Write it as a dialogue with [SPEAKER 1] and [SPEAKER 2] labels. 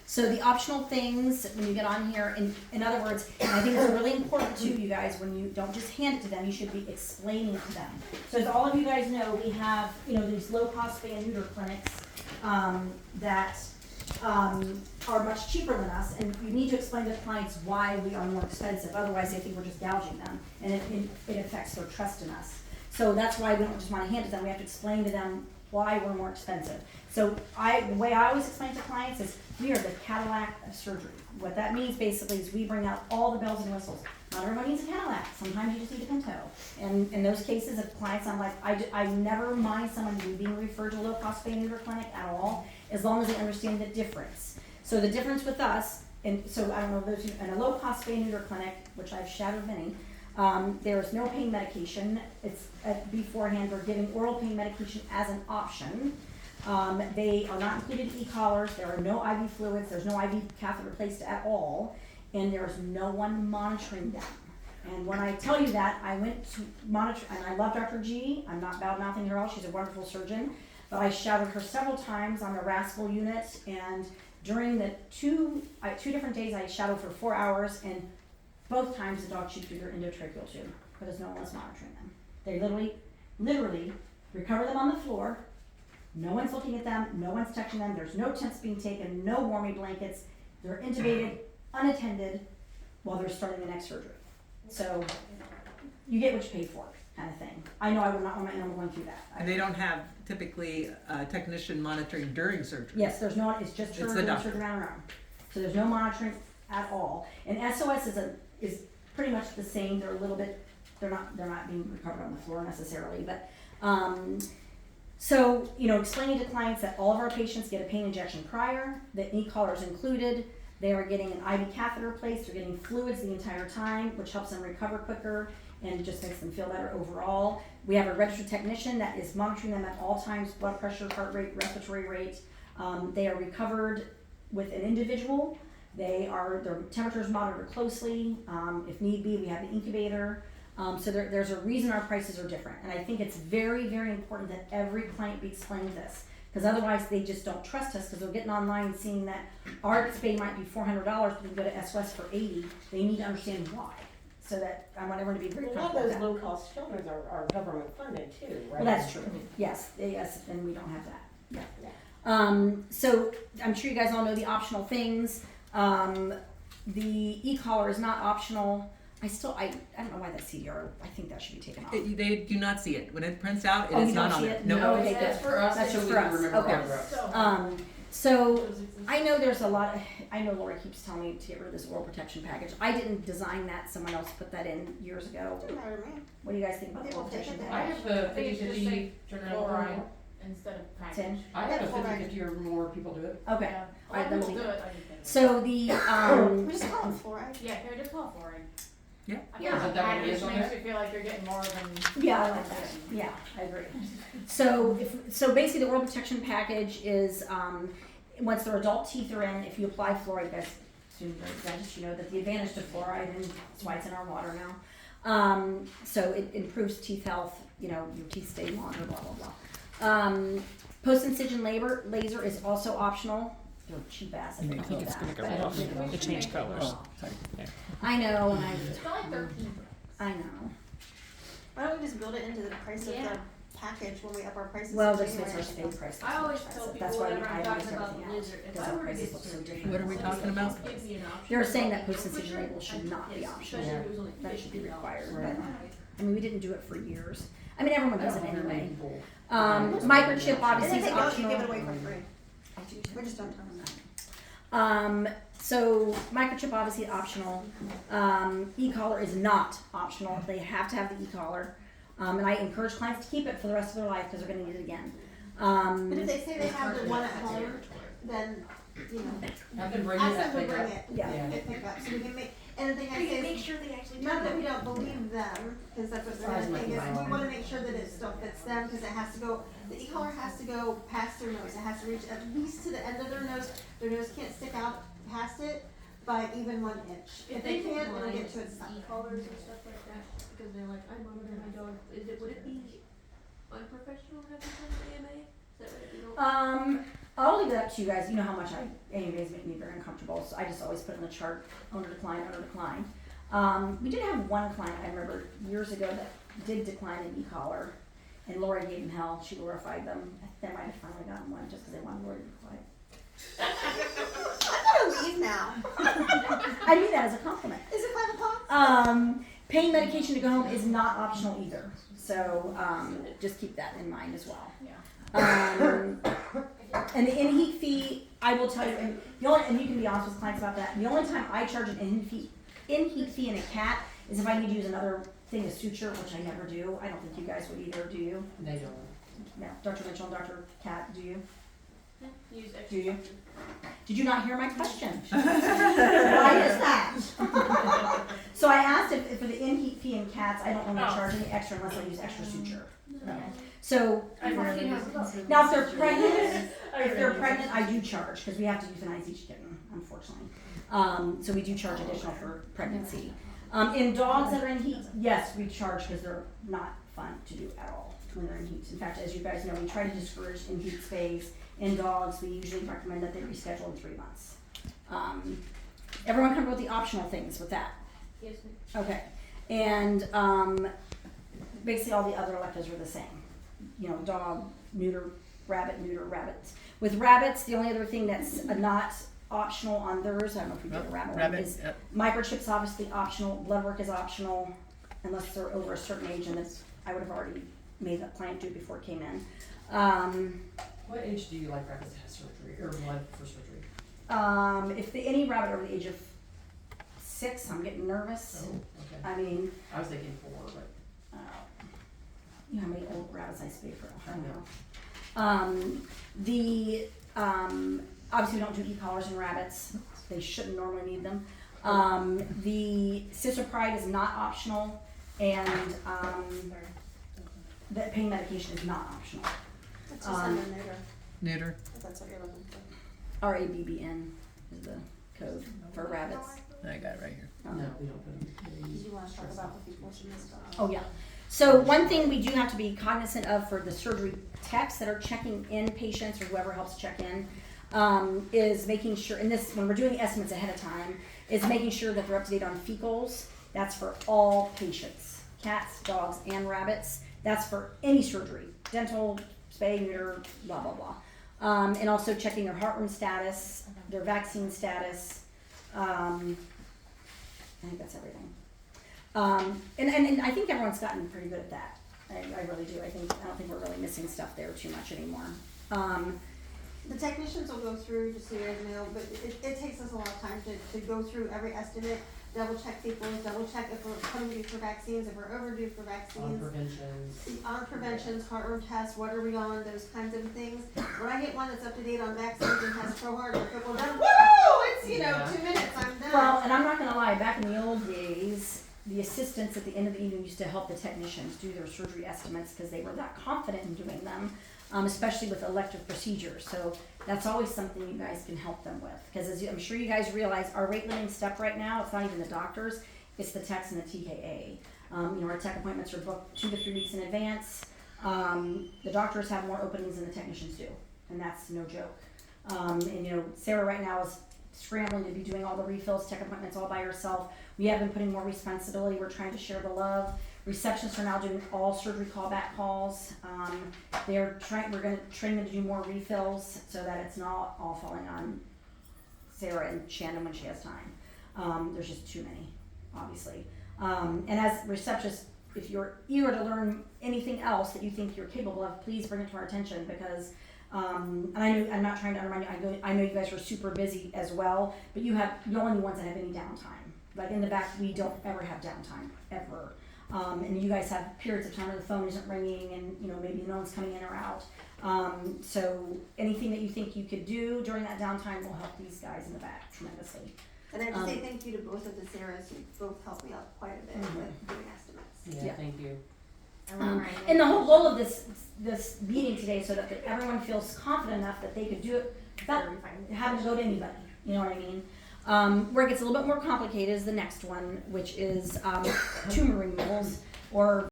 [SPEAKER 1] So the optional things, when you get on here, in other words, and I think it's really important too, you guys, when you don't just hand it to them, you should be explaining it to them. So as all of you guys know, we have, these low-cost spay and neuter clinics, that, are much cheaper than us, and you need to explain to the clients why we are more expensive, otherwise they think we're just gouging them, and it affects their trust in us. So that's why we don't just wanna hand it to them, we have to explain to them why we're more expensive. So the way I always explain to clients is, we are the Cadillac of surgery. What that means basically is we bring out all the bells and whistles. Not everybody needs a Cadillac, sometimes you just need a Pinto. And in those cases, if clients, I'm like, I never mind someone being referred to a low-cost spay and neuter clinic at all, as long as they understand the difference. So the difference with us, and so I don't know, those in a low-cost spay and neuter clinic, which I've shadowed many, there's no pain medication. It's beforehand, we're giving oral pain medication as an option. They are not included in e-collars, there are no IV fluids, there's no IV catheter placed at all, and there's no one monitoring them. And when I tell you that, I went to monitor, and I love Dr. G, I'm not bad-mouthing her at all, she's a wonderful surgeon, but I shadowed her several times on the RASCL unit, and during the two different days I shadowed for 4 hours, and both times the dog chewed through their endotracheal tube, because no one was monitoring them. They literally recover them on the floor. No one's looking at them, no one's touching them, there's no temps being taken, no warming blankets, they're intubated, unattended, while they're starting the next surgery. So, you get what you pay for, kind of thing. I know I would not want my animal going through that.
[SPEAKER 2] And they don't have typically a technician monitoring during surgery?
[SPEAKER 1] Yes, there's no, it's just
[SPEAKER 2] It's
[SPEAKER 1] her
[SPEAKER 2] the
[SPEAKER 1] doing
[SPEAKER 2] doctor.
[SPEAKER 1] surgery around her own. So there's no monitoring at all. And SOS is pretty much the same, they're a little bit, they're not being recovered on the floor necessarily, but, so, explaining to clients that all of our patients get a pain injection prior, that e-collar is included, they are getting an IV catheter placed, they're getting fluids the entire time, which helps them recover quicker and just makes them feel better overall. We have a registered technician that is monitoring them at all times, blood pressure, heart rate, respiratory rate. They are recovered with an individual. Their temperature is monitored closely. If need be, we have the incubator. So there's a reason our prices are different. And I think it's very, very important that every client be explained this. Because otherwise they just don't trust us, because they're getting online and seeing that our spay might be $400, but we can go to SOS for $80. They need to understand why. So that I want everyone to be very
[SPEAKER 3] A lot
[SPEAKER 1] comfortable
[SPEAKER 3] of
[SPEAKER 1] with
[SPEAKER 3] those
[SPEAKER 1] that.
[SPEAKER 3] low-cost shelters are government funded too, right?
[SPEAKER 1] Well, that's true. Yes, and we don't have that. Yeah.
[SPEAKER 3] Yeah.
[SPEAKER 1] So I'm sure you guys all know the optional things. The e-collar is not optional. I don't know why that CDR, I think that should be taken off.
[SPEAKER 2] They do not see it. When it prints out, it
[SPEAKER 1] Oh,
[SPEAKER 2] is
[SPEAKER 1] you
[SPEAKER 2] not
[SPEAKER 1] don't
[SPEAKER 2] on
[SPEAKER 1] see
[SPEAKER 2] there.
[SPEAKER 1] it?
[SPEAKER 2] No.
[SPEAKER 1] No, okay,
[SPEAKER 4] That's
[SPEAKER 1] good.
[SPEAKER 4] for us.
[SPEAKER 1] That's just
[SPEAKER 4] so we
[SPEAKER 1] for
[SPEAKER 4] can
[SPEAKER 1] us.
[SPEAKER 4] remember
[SPEAKER 1] Okay.
[SPEAKER 4] what we're up.
[SPEAKER 1] So I know there's a lot of, I know Lori keeps telling me to get rid of this oral protection package. I didn't design that, someone else put that in years ago.
[SPEAKER 3] Doesn't matter to me.
[SPEAKER 1] What do you guys think about the
[SPEAKER 3] They
[SPEAKER 1] oral
[SPEAKER 3] will take
[SPEAKER 1] protection
[SPEAKER 3] it
[SPEAKER 4] I
[SPEAKER 1] package?
[SPEAKER 4] have the
[SPEAKER 5] I think it's just
[SPEAKER 4] 50-50
[SPEAKER 5] say
[SPEAKER 4] general
[SPEAKER 5] fluoride instead of package.
[SPEAKER 1] 10?
[SPEAKER 4] I have a
[SPEAKER 3] Fluoride.
[SPEAKER 4] 50-50 or more people do it.
[SPEAKER 1] Okay.
[SPEAKER 5] Yeah.
[SPEAKER 1] All right,
[SPEAKER 5] A
[SPEAKER 1] then
[SPEAKER 5] lot of
[SPEAKER 1] we'll
[SPEAKER 5] people
[SPEAKER 1] leave
[SPEAKER 5] do it. I just didn't.
[SPEAKER 1] So
[SPEAKER 3] We just call it fluoride.
[SPEAKER 5] Yeah, here, just call fluoride.
[SPEAKER 2] Yeah.
[SPEAKER 5] I
[SPEAKER 4] Yeah,
[SPEAKER 5] feel
[SPEAKER 4] is
[SPEAKER 5] like
[SPEAKER 4] that what it
[SPEAKER 5] package
[SPEAKER 4] is on
[SPEAKER 5] makes
[SPEAKER 4] there?
[SPEAKER 5] me feel like you're getting more than.
[SPEAKER 1] yeah, I like that. Yeah, I agree. So basically the oral protection package is, once their adult teeth are in, if you apply fluoride, guys, you know that the advantage to fluoride, and that's why it's in our water now. So it improves teeth health, your teeth stay longer, blah, blah, blah. Post-incision laser is also optional. They're cheap ass. I
[SPEAKER 6] I think it's gonna go off. It changed colors.
[SPEAKER 1] I know, and
[SPEAKER 5] It's got like 13.
[SPEAKER 1] I know.
[SPEAKER 3] Why don't we just build it into the price of
[SPEAKER 5] Yeah.
[SPEAKER 3] the package when we up our prices?
[SPEAKER 1] Well,
[SPEAKER 3] in
[SPEAKER 1] this makes
[SPEAKER 3] January?
[SPEAKER 1] our stay price.
[SPEAKER 5] I always
[SPEAKER 1] expensive.
[SPEAKER 5] tell people
[SPEAKER 1] That's why we
[SPEAKER 5] whenever I'm talking
[SPEAKER 1] itemize
[SPEAKER 5] about
[SPEAKER 1] everything
[SPEAKER 5] the
[SPEAKER 1] out,
[SPEAKER 5] laser, if
[SPEAKER 1] because
[SPEAKER 5] I
[SPEAKER 1] our
[SPEAKER 5] were to
[SPEAKER 1] prices
[SPEAKER 5] get
[SPEAKER 1] look so
[SPEAKER 5] surgery,
[SPEAKER 1] different.
[SPEAKER 2] What are we talking about?
[SPEAKER 5] give me an option.
[SPEAKER 1] They're saying that
[SPEAKER 5] But
[SPEAKER 1] post-incision
[SPEAKER 5] for
[SPEAKER 1] label should not be
[SPEAKER 5] yes,
[SPEAKER 1] optional.
[SPEAKER 5] especially if it was only
[SPEAKER 1] That should be
[SPEAKER 5] $50.
[SPEAKER 1] required,
[SPEAKER 4] Right.
[SPEAKER 1] but, we didn't do it for years. I mean, everyone does it
[SPEAKER 4] I don't know how many
[SPEAKER 1] anyway.
[SPEAKER 4] people-
[SPEAKER 1] Microchip
[SPEAKER 3] And
[SPEAKER 1] obviously
[SPEAKER 3] if
[SPEAKER 1] is
[SPEAKER 3] they don't, you
[SPEAKER 1] optional.
[SPEAKER 3] give it away for free. We just don't tell them that.
[SPEAKER 1] So microchip obviously optional. E-collar is not optional. They have to have the e-collar. And I encourage clients to keep it for the rest of their life because they're gonna need it again.
[SPEAKER 3] But if they say they have the one at home, then,
[SPEAKER 4] Have them bring
[SPEAKER 3] ask
[SPEAKER 4] it
[SPEAKER 3] them
[SPEAKER 4] up,
[SPEAKER 3] to
[SPEAKER 4] pick
[SPEAKER 3] bring
[SPEAKER 4] up.
[SPEAKER 3] it.
[SPEAKER 1] Yeah.
[SPEAKER 4] Yeah.
[SPEAKER 3] And pick up, so we can make, and the thing I say is,
[SPEAKER 5] sure they actually
[SPEAKER 3] not that we don't believe them, because that's what they're
[SPEAKER 4] Size
[SPEAKER 3] gonna think, is
[SPEAKER 4] might be
[SPEAKER 3] we wanna make sure that it still fits them, because it has to go, the e-collar has to go past their nose, it has to reach at least to the end of their nose can't stick out past it by even 1 inch. If they can't, it'll get to its side.
[SPEAKER 5] E-collars and stuff like that, because they're like, I monitor my dog, would it be unprofessional to have this on the AMA?
[SPEAKER 1] I'll leave it up to you guys. You know how much you guys make me very uncomfortable, so I just always put in the chart, owner decline, owner decline. We did have one client, I remember years ago, that did decline an e-collar, and Lori gave them hell. She glorified them. They might have finally gotten one just because they wanted Lori to be quiet.
[SPEAKER 3] I'm gonna leave now.
[SPEAKER 1] I mean that as a compliment.
[SPEAKER 3] Is it 5 o'clock?
[SPEAKER 1] Paying medication to go home is not optional either, so just keep that in mind as well. And the in-heat fee, I will tell you, and you can be honest with clients about that. The only time I charge an in-heat fee in a cat is if I need to use another thing to suture, which I never do. I don't think you guys would either, do you?
[SPEAKER 4] They don't.
[SPEAKER 1] No, Dr. Mitchell and Dr. Cat, do you?
[SPEAKER 5] Use extra.
[SPEAKER 1] Do you? Did you not hear my question? Why is that? So I asked if for the in-heat fee in cats, I don't want to charge any extra unless I use extra suture. Okay. So now if they're pregnant, I do charge because we have to euthanize each kitten, unfortunately. So we do charge additional for pregnancy. In dogs that are in heat, yes, we charge because they're not fun to do at all when they're in heat. In fact, as you guys know, we try to discourage in heat space. In dogs, we usually recommend that they reschedule in 3 months. Everyone comfortable with the optional things with that?
[SPEAKER 5] Yes, ma'am.
[SPEAKER 1] Okay. And basically all the other electives are the same. You know, dog, neuter, rabbits. With rabbits, the only other thing that's not optional on theirs, I don't know if we did a rabbit one, is microchips obviously optional, blood work is optional, unless they're over a certain age, and this, I would have already made that client do it before it came in.
[SPEAKER 4] What age do you like rabbits to have surgery, or blood for surgery?
[SPEAKER 1] If any rabbit over the age of 6, I'm getting nervous.
[SPEAKER 4] Oh, okay.
[SPEAKER 1] I mean,
[SPEAKER 4] I was thinking 4, but.
[SPEAKER 1] you know how many old rabbits I spay for?
[SPEAKER 4] I know.
[SPEAKER 1] Obviously we don't do e-collars in rabbits. They shouldn't normally need them. The Sister Pride is not optional, and the pain medication is not optional.
[SPEAKER 3] It's just under neuter,
[SPEAKER 2] Neuter.
[SPEAKER 3] if that's what you're looking for.
[SPEAKER 1] RABBN is the code for rabbits.
[SPEAKER 2] I got it right here.
[SPEAKER 4] No, we don't put them.
[SPEAKER 3] Did you wanna talk about the people in this stuff?
[SPEAKER 1] Oh, yeah. So one thing we do have to be cognizant of for the surgery techs that are checking in patients or whoever helps check in, is making sure, and this, when we're doing the estimates ahead of time, is making sure that they're up to date on fecals. That's for all patients, cats, dogs, and rabbits. That's for any surgery, dental, spay, neuter, blah, blah, blah. And also checking their heartworm status, their vaccine status. I think that's everything. And I think everyone's gotten pretty good at that. I really do. I don't think we're really missing stuff there too much anymore.
[SPEAKER 3] The technicians will go through, just so you guys know, but it takes us a lot of time to go through every estimate, double check people, double check if we're coming due for vaccines, if we're overdue for
[SPEAKER 4] On
[SPEAKER 3] vaccines.
[SPEAKER 4] preventions.
[SPEAKER 3] On preventions, heartworm tests, what are we on, those kinds of things. When I get one that's up to date on vaccines and has ProHeart or Triple Done, woo! It's, 2 minutes, I'm done.
[SPEAKER 1] Well, and I'm not gonna lie, back in the old days, the assistants at the end of the evening used to help the technicians do their surgery estimates because they were that confident in doing them, especially with elective procedures. So that's always something you guys can help them with. Because as I'm sure you guys realize, our rate limiting step right now, it's not even the doctors, it's the techs and the TKA. Our tech appointments are booked 2 to 3 weeks in advance. The doctors have more openings than the technicians do, and that's no joke. Sarah right now is scrambling to be doing all the refills, tech appointments all by herself. We have been putting more responsibility. We're trying to share the love. Receptionists are now doing all surgery callback calls. We're going to train them to do more refills so that it's not all falling on Sarah and Shannon when she has time. There's just too many, obviously. And as receptionists, if you're eager to learn anything else that you think you're capable of, please bring it to our attention because and I'm not trying to undermine you. I know you guys are super busy as well, but you're the only ones that have any downtime. Like in the back, we don't ever have downtime ever. And you guys have periods of time where the phone isn't ringing and maybe no one's coming in or out. So anything that you think you could do during that downtime will help these guys in the back tremendously.
[SPEAKER 3] And I have to say thank you to both of the Sarahs who both helped me out quite a bit with doing estimates.
[SPEAKER 4] Yeah, thank you.
[SPEAKER 1] And the whole goal of this meeting today is so that everyone feels confident enough that they could do it without having to go to anybody. You know what I mean? Where it gets a little bit more complicated is the next one, which is tumor removals or